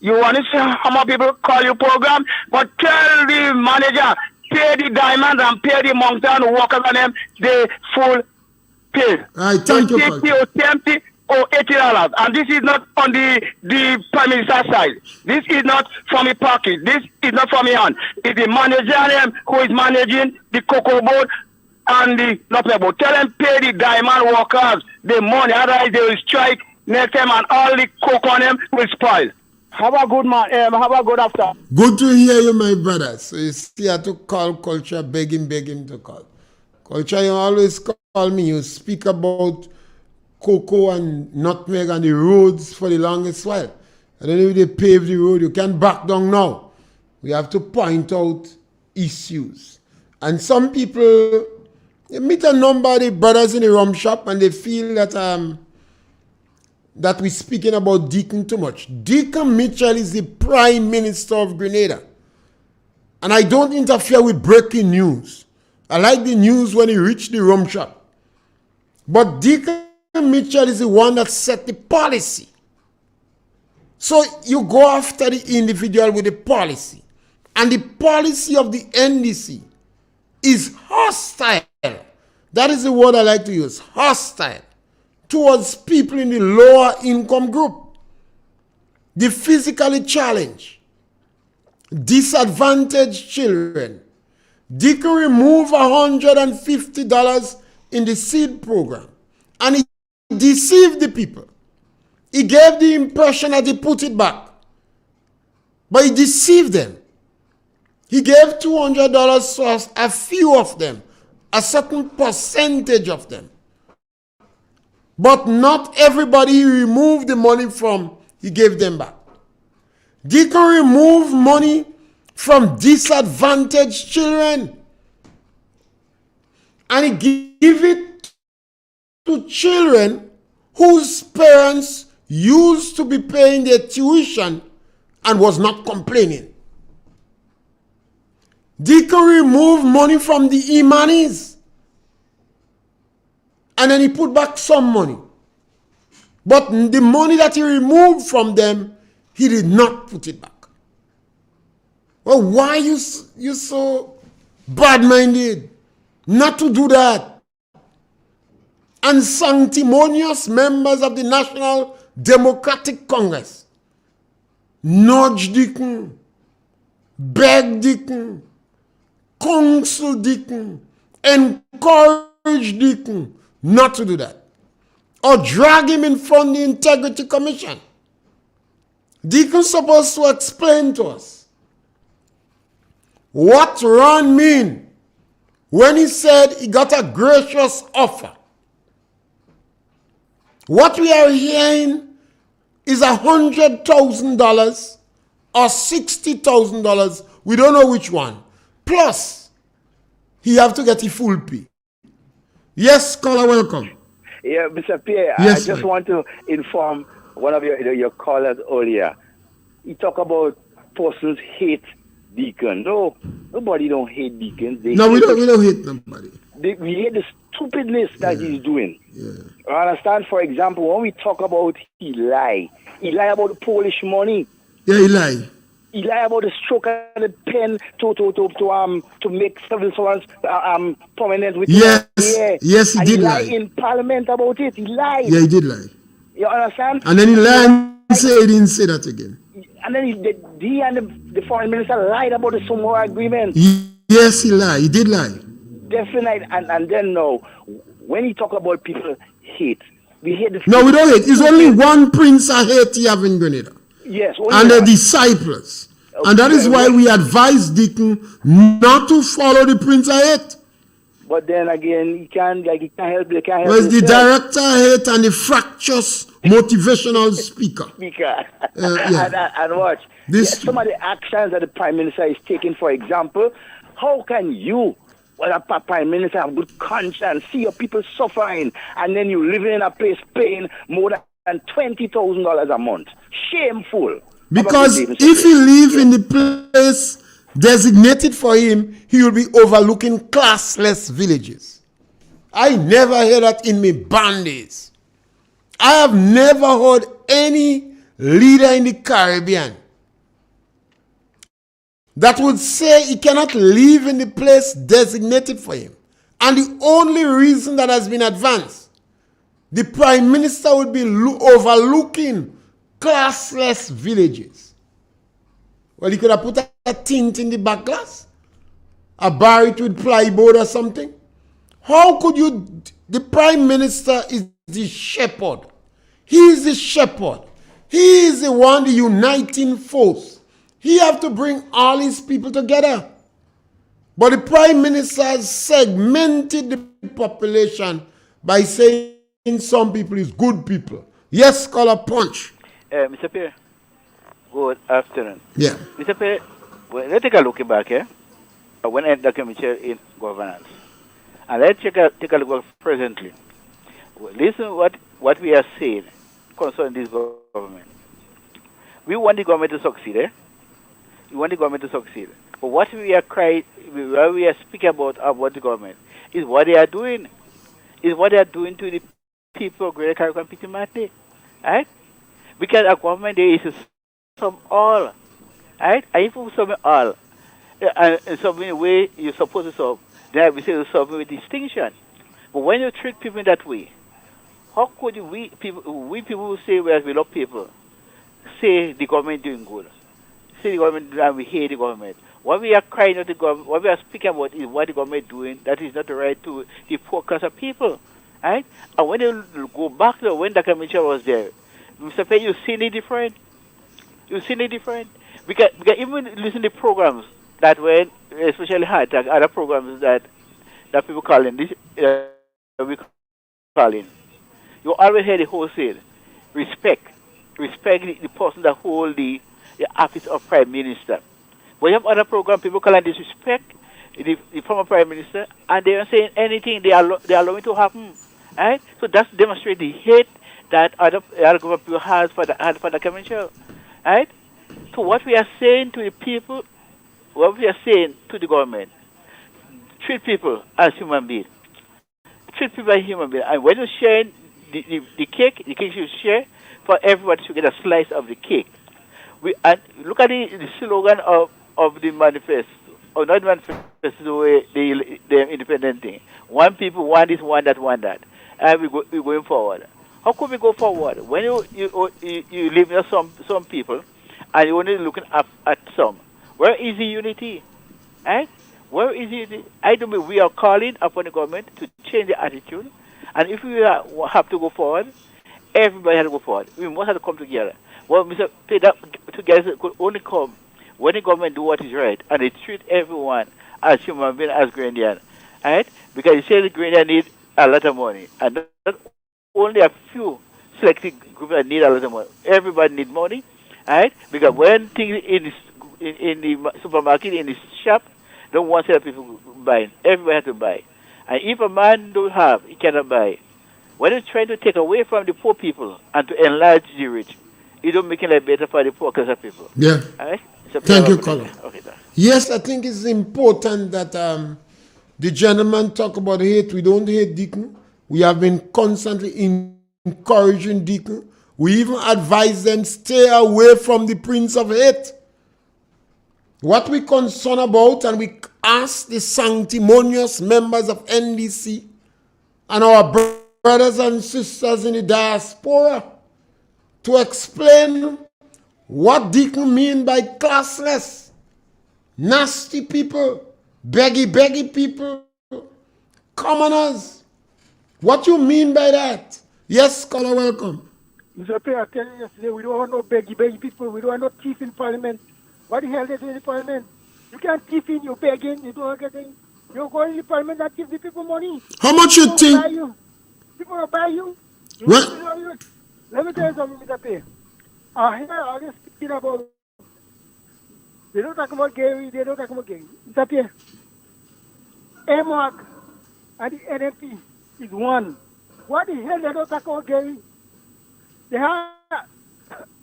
Speaker 2: You want to see how many people call your program, but tell the manager, pay the diamonds and pay the mountain workers and them the full pay.
Speaker 1: Alright, thank you.
Speaker 2: $60 or $70 or $80. And this is not on the Prime Minister side. This is not from the pocket. This is not from the hand. It's the manager who is managing the cocoa board and the nutmeg board. Tell them pay the diamond workers the money, otherwise they will strike next time and all the cocoa on them will spoil. Have a good man. Have a good after.
Speaker 1: Good to hear you, my brother. So you still have to call culture, beg him to call. Culture, you always call me. You speak about cocoa and nutmeg and the roads for the longest while. I don't know if they pave the road. You can't back down now. We have to point out issues. And some people, they meet a number of the brothers in the rum shop and they feel that that we're speaking about Deacon too much. Deacon Mitchell is the Prime Minister of Grenada. And I don't interfere with breaking news. I like the news when it reached the rum shop. But Deacon Mitchell is the one that set the policy. So you go after the individual with the policy. And the policy of the NDC is hostile. That is the word I like to use, hostile, towards people in the lower income group, the physically challenged, disadvantaged children. Deacon removed $150 in the seed program and he deceived the people. He gave the impression that he put it back, but he deceived them. He gave $200 to a few of them, a certain percentage of them. But not everybody he removed the money from, he gave them back. Deacon removed money from disadvantaged children. And he gave it to children whose parents used to be paying their tuition and was not complaining. Deacon removed money from the Imanis. And then he put back some money. But the money that he removed from them, he did not put it back. Well, why you so bad-minded not to do that? And sanctimonious members of the National Democratic Congress nudge Deacon, beg Deacon, counsel Deacon, encourage Deacon not to do that. Or drag him in front of the Integrity Commission. Deacon's supposed to explain to us What Ron mean when he said he got a gracious offer? What we are hearing is $100,000 or $60,000. We don't know which one. Plus, he have to get a full pay. Yes, caller, welcome.
Speaker 5: Yeah, Mr. Pierre,
Speaker 1: Yes,
Speaker 5: I just
Speaker 1: sir.
Speaker 5: want to inform one of your callers earlier. He talk about persons hate deacons. No, nobody don't hate deacons. They
Speaker 1: No,
Speaker 5: hate
Speaker 1: we don't hate nobody.
Speaker 5: we hate the stupidness that he's doing.
Speaker 1: Yeah.
Speaker 5: You understand? For example, when we talk about he lie about the Polish money.
Speaker 1: Yeah, he lie.
Speaker 5: He lie about the stroke of the pen to make civil servants prominent with
Speaker 1: Yes,
Speaker 5: yeah.
Speaker 1: yes, he
Speaker 5: and
Speaker 1: did
Speaker 5: he
Speaker 1: lie.
Speaker 5: in Parliament about it. He lied.
Speaker 1: Yeah, he did lie.
Speaker 5: You understand?
Speaker 1: And then he lied and say he didn't say that again.
Speaker 5: And then he and the foreign minister lied about the Samoa agreement.
Speaker 1: Yes, he lied. He did lie.
Speaker 5: Definitely. And then now, when he talk about people hate, we hate the.
Speaker 1: No, we don't hate. It's only one prince of Haiti have in Grenada.
Speaker 5: Yes.
Speaker 1: And the disciples. And that is why we advise Deacon not to follow the prince of Haiti.
Speaker 5: But then again, he can't help. They can't help.
Speaker 1: Was the
Speaker 5: himself.
Speaker 1: director of Haiti and the fractious motivational speaker.
Speaker 5: Speaker.
Speaker 1: Yeah.
Speaker 5: and watch.
Speaker 1: This-
Speaker 5: Some of the actions that the Prime Minister is taking, for example, how can you, well, a Prime Minister, have good conscience, see your people suffering, and then you living in a place paying more than $20,000 a month? Shameful.
Speaker 1: Because if he live in the place designated for him, he will be overlooking classless villages. I never heard that in my band days. I have never heard any leader in the Caribbean that would say he cannot live in the place designated for him. And the only reason that has been advanced, the Prime Minister would be overlooking classless villages. Well, he could have put a tint in the back glass, a bar it with plyboard or something. How could you? The Prime Minister is the shepherd. He is the shepherd. He is the one, the uniting force. He have to bring all his people together. But the Prime Minister has segmented the population by saying some people is good people. Yes, caller punch.
Speaker 7: Mr. Pierre, good afternoon.
Speaker 1: Yeah.
Speaker 7: Mr. Pierre, well, let's take a look back here. When I documented in governance. And let's take a look presently. Well, listen what we are saying concerning this government. We want the government to succeed, eh? We want the government to succeed. But what we are what we are speaking about the government is what they are doing. Is what they are doing to the people of Greater Caribbean Pittimati. Right? Because a government there is some all. Right? And if you sum all, and some way you're supposed to solve, then we say you solve with distinction. But when you treat people that way, how could we people who say we love people, say the government doing good, say the government and we hate the government? What we are crying at the government, what we are speaking about is what the government doing that is not the right to the poor class of people, right? And when you go back to when the commission was there, Mr. Payne, you see it different. You see it different because even listen to programs that when especially high tech, other programs that people call in this we call in. You always hear the wholesale respect the person that hold the office of Prime Minister. But you have other program people call and disrespect the former Prime Minister, and they aren't saying anything. They allow it to happen, right? So that's demonstrate the hate that other government people has for the commission, right? So what we are saying to the people, what we are saying to the government, treat people as human beings. Treat people as human beings. And when you share the cake you share for everybody to get a slice of the cake. And look at the slogan of the manifesto, or not manifesto, the independent thing. One people, one this, one that, one that. And we're going forward. How could we go forward? When you live in some people, and you're only looking up at some. Where is the unity? Right? Where is it? I don't believe we are calling upon the government to change the attitude. And if we have to go forward, everybody has to go forward. We must have to come together. Well, Mr. Pierre, that together could only come when the government do what is right and they treat everyone as human being, as Grenadian, right? Because you say the Grenadian need a lot of money, and not only a few selected groups that need a lot of money. Everybody need money, right? Because when things in the supermarket, in the shop, don't want to have people buying. Everybody has to buy. And if a man don't have, he cannot buy. When you're trying to take away from the poor people and to enlarge the rich, you don't make it like better for the poor class of people.
Speaker 1: Yeah.
Speaker 7: All right? So
Speaker 1: Thank you, Colin.
Speaker 7: Okay,
Speaker 1: yes, I think it's important that the gentleman talk about hate. We don't hate Deacon. We have been constantly encouraging Deacon. We even advise them stay away from the Prince of Hate. What we concern about, and we ask the sanctimonious members of NDC and our brothers and sisters in the diaspora to explain what Deacon mean by classless, nasty people, beggy people, commoners. What you mean by that? Yes, caller, welcome.
Speaker 6: Mr. Pierre, I tell you yesterday, we don't want no beggy people. We don't want no thief in Parliament. What the hell they do in the Parliament? You can't thief in, you're begging, you don't get anything. You go in the Parliament and give the people money.
Speaker 1: How much you think?
Speaker 6: People will buy you.
Speaker 1: What?
Speaker 6: Let me tell you something, Mr. Pierre. I hear all this speaking about, they don't talk about Gary, they don't talk about Gary. Mr. Pierre, AMOC and the NMP is one. What the hell they don't talk about Gary? They have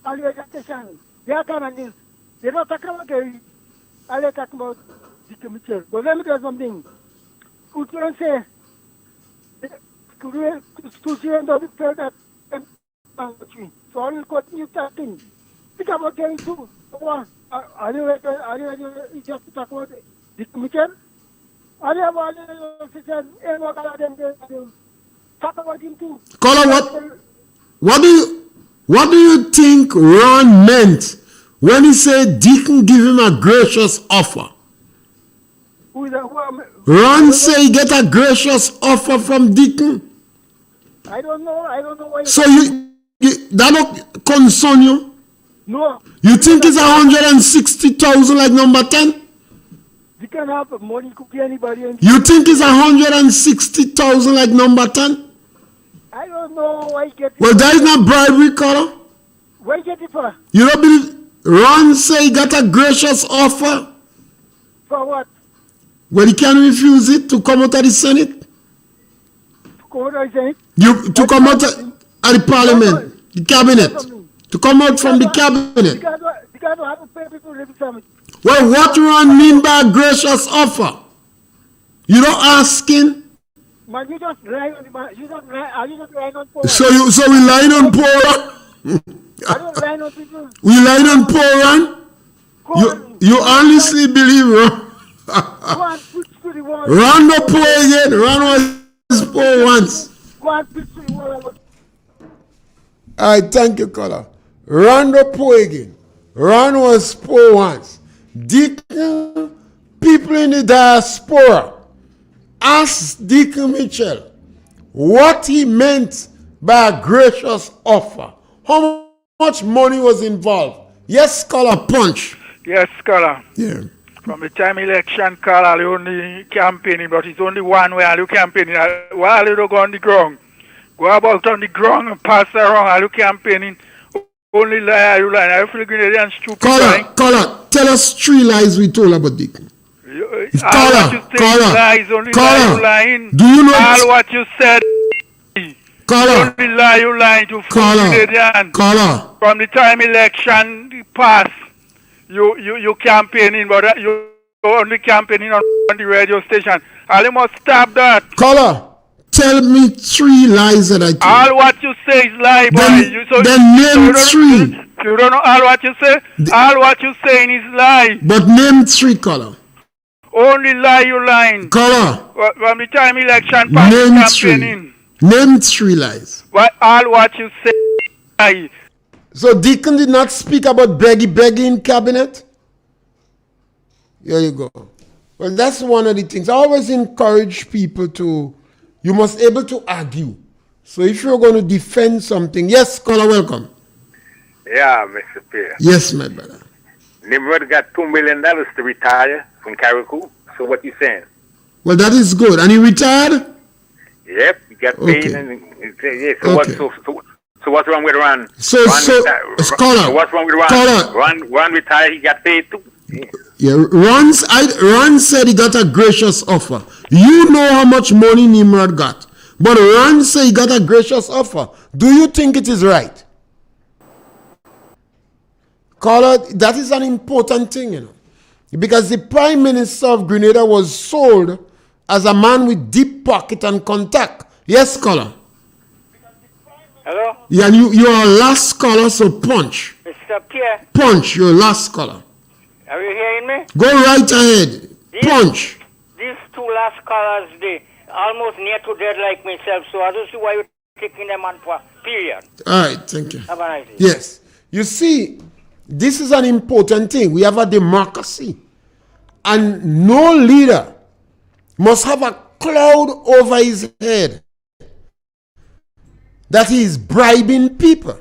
Speaker 6: all the education. They are Canadians. They don't talk about Gary. All they talk about Dickie Mitchell. But let me tell you something. Could you say, could you end up with that? So I will continue talking. Think about Gary too. Are you ready just to talk about Dickie Mitchell? Are you talk about him too?
Speaker 1: Caller, what do you think Ron meant when he said Deacon give him a gracious offer? Ron say he get a gracious offer from Deacon.
Speaker 6: I don't know why.
Speaker 1: So that don't concern you?
Speaker 6: No.
Speaker 1: You think it's 160,000 like number 10?
Speaker 6: You can have money could be anybody.
Speaker 1: You think it's 160,000 like number 10?
Speaker 6: I don't know why you get it.
Speaker 1: Well, that is not bribery, caller.
Speaker 6: Where you get it for?
Speaker 1: You don't believe? Ron say he got a gracious offer.
Speaker 6: For what?
Speaker 1: Well, he can't refuse it to come out of the Senate.
Speaker 6: To come out of the Senate?
Speaker 1: To come out of the Parliament, the Cabinet. To come out from the Cabinet.
Speaker 6: Because I have to pay people every time.
Speaker 1: Well, what Ron mean by a gracious offer? You don't asking?
Speaker 6: Man, you just lying on the man. You just lying on poor.
Speaker 1: So we lying on poor Ron?
Speaker 6: I don't lie on people.
Speaker 1: We lying on poor Ron? You honestly believe Ron?
Speaker 6: Go and preach to the world.
Speaker 1: Ron no poor again. Ron was poor once.
Speaker 6: Go and preach to the world.
Speaker 1: I thank you, caller. Ron no poor again. Ron was poor once. Deacon, people in the diaspora, ask Deacon Mitchell what he meant by a gracious offer. How much money was involved? Yes, caller, punch.
Speaker 8: Yes, caller.
Speaker 1: Yeah.
Speaker 8: From the time election, caller, you only campaigning, but it's only one way you campaigning. While you don't go on the ground, go about on the ground and pass around, are you campaigning? Only lie, you lie. I feel Grenadian stupid.
Speaker 1: Caller, tell us 3 lies we told about Deacon.
Speaker 8: Caller, lies, only lie, you lying.
Speaker 1: Do you know
Speaker 8: all what you said?
Speaker 1: Caller,
Speaker 8: only lie, you lying to Grenadian.
Speaker 1: Caller.
Speaker 8: From the time election passed, you campaigning, but you only campaigning on the radio station. I must stop that.
Speaker 1: Caller, tell me 3 lies that I told.
Speaker 8: All what you say is lie, boy.
Speaker 1: Then name 3.
Speaker 8: You don't know all what you say? All what you saying is lie.
Speaker 1: But name 3, caller.
Speaker 8: Only lie, you lying.
Speaker 1: Caller.
Speaker 8: From the time election passed, campaigning.
Speaker 1: Name 3 lies.
Speaker 8: All what you say is lie.
Speaker 1: So Deacon did not speak about begging in cabinet? Here you go. Well, that's one of the things. I always encourage people to, you must able to argue. So if you're going to defend something, yes, caller, welcome.
Speaker 9: Yeah, Mr. Pierre.
Speaker 1: Yes, my brother.
Speaker 9: Nimrod got $2 million to retire from Carriacou. So what you saying?
Speaker 1: Well, that is good. And he retired?
Speaker 9: Yep, he got paid.
Speaker 1: Okay.
Speaker 9: And yeah. So
Speaker 1: Okay.
Speaker 9: so what's wrong with Ron?
Speaker 1: So, Scholar,
Speaker 9: So what's wrong with Ron?
Speaker 1: Scholar.
Speaker 9: Ron retired. He got paid too. Yeah.
Speaker 1: Yeah, Ron said he got a gracious offer. You know how much money Nimrod got. But Ron said he got a gracious offer. Do you think it is right? Caller, that is an important thing, you know. Because the Prime Minister of Grenada was sold as a man with deep pocket and contact. Yes, caller.
Speaker 10: Hello?
Speaker 1: Yeah, you are last caller, so punch.
Speaker 10: Mr. Pierre,
Speaker 1: Punch, you're last caller.
Speaker 10: are you hearing me?
Speaker 1: Go right ahead. Punch.
Speaker 10: These two last callers, they almost near to dead like myself, so I don't see why you're taking them on for period.
Speaker 1: All right, thank you.
Speaker 10: Have a nice day.
Speaker 1: Yes. You see, this is an important thing. We have a democracy. And no leader must have a cloud over his head that he is bribing people.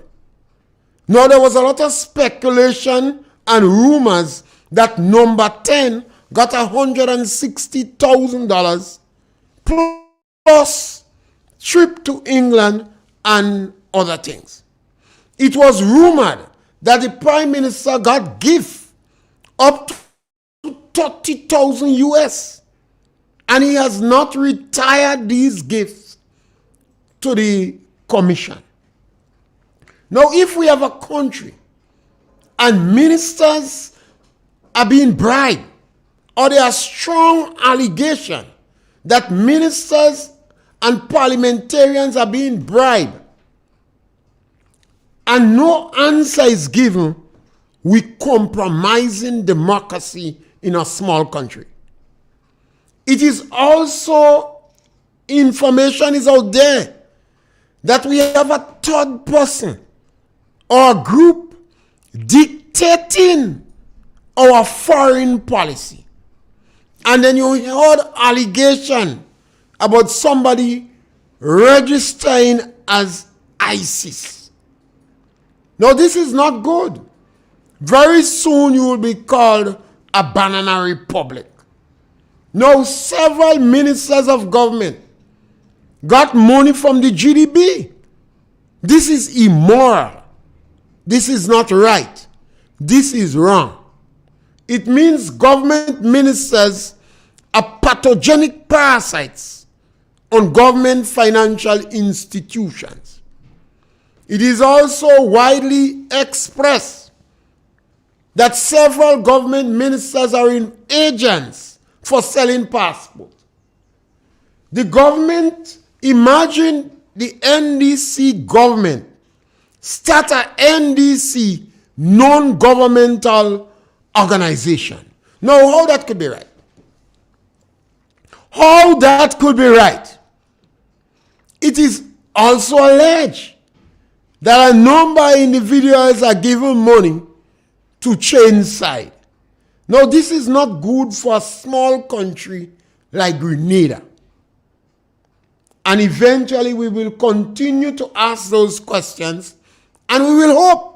Speaker 1: Now, there was a lot of speculation and rumors that number 10 got $160,000 plus trip to England and other things. It was rumored that the Prime Minister got gift up to 30,000 US, and he has not retired these gifts to the commission. Now, if we have a country and ministers are being bribed, or there are strong allegations that ministers and parliamentarians are being bribed, and no answer is given, we compromising democracy in a small country. It is also, information is out there that we have a third person or a group dictating our foreign policy. And then you heard allegation about somebody registering as ISIS. Now, this is not good. Very soon you will be called a banana republic. Now, several ministers of government got money from the GDP. This is immoral. This is not right. This is wrong. It means government ministers are pathogenic parasites on government financial institutions. It is also widely expressed that several government ministers are in agents for selling passports. The government, imagine the NDC government start a NDC non-governmental organization. Now, how that could be right? How that could be right? It is also alleged that a number of individuals are given money to change side. Now, this is not good for a small country like Grenada. And eventually we will continue to ask those questions, and we will hope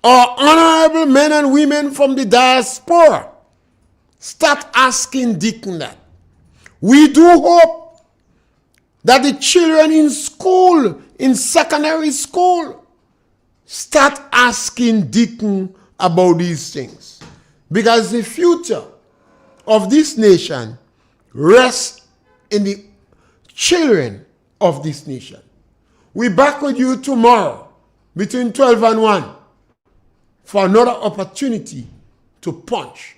Speaker 1: our honorable men and women from the diaspora start asking Deacon that. We do hope that the children in school, in secondary school, start asking Deacon about these things. Because the future of this nation rests in the children of this nation. We're back with you tomorrow between 12 and 1 for another opportunity to punch